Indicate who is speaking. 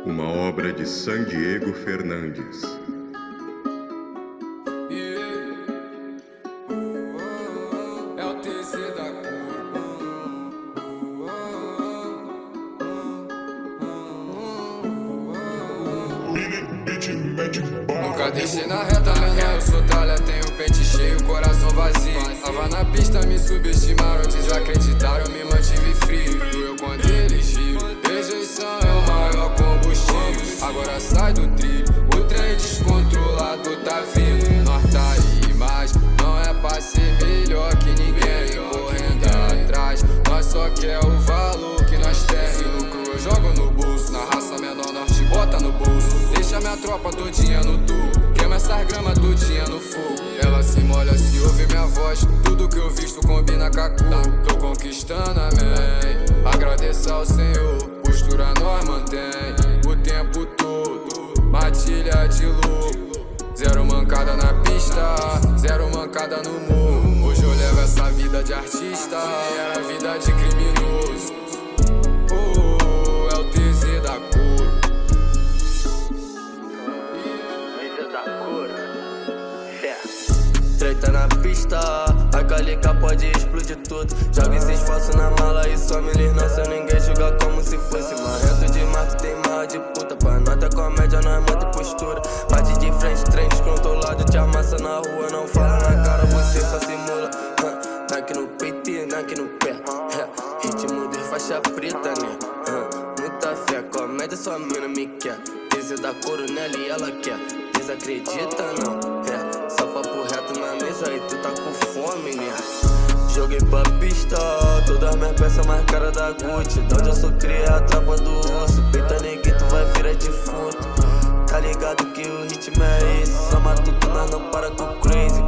Speaker 1: uma obra de San Diego Fernandes.
Speaker 2: É o TC da Nunca deixei na reta, menor, eu sou tralha, tenho pente cheio, coração vazio. Tava na pista, me subestimaram, desacreditaram, me mantive frio. Eu quando eles riam, rejeição é o maior combustível. Agora sai do trilho, o trem descontrolado tá vindo. Nós tá aí, mas não é pra ser melhor que ninguém. Correndo atrás, nós só quer o valor que nós temos. No cru eu jogo no bolso, na raça menor nós te bota no bolso. Deixa minha tropa todinha no tubo, queima essas gramas todinha no fogo. Ela se molha se ouve minha voz, tudo que eu visto combina com a cor. Tô conquistando, amém, agradeço ao Senhor. Postura nós mantém o tempo todo, matilha de louco. Zero mancada na pista, zero mancada no morro. Hoje eu levo essa vida de artista, era vida de criminoso. É o TZ da cor.
Speaker 3: Treta na pista, a calica pode explodir tudo. Joga esse esforço na mala e some eles não são ninguém. Julga como se fosse marrento demais, tu tem marra de puta. Pra nota comédia, nós mata postura. Bate de frente, trem descontrolado, te amassa na rua. Não fala na cara, você só simula. Nike no peito e Nike no pé. Ritmo de faixa preta, né? Muita fé, comédia sua mina me quer. Desce da coronela e ela quer. Desacredita não, só papo reto na mesa e tu tá com fome, né? Joguei pra pista, todas minhas peças mais caras da Gucci. De onde eu sou cria, a tropa do osso. Peita neguinho, tu vai virar defunto. Tá ligado que o ritmo é esse, só matuto, nós não para com crazy.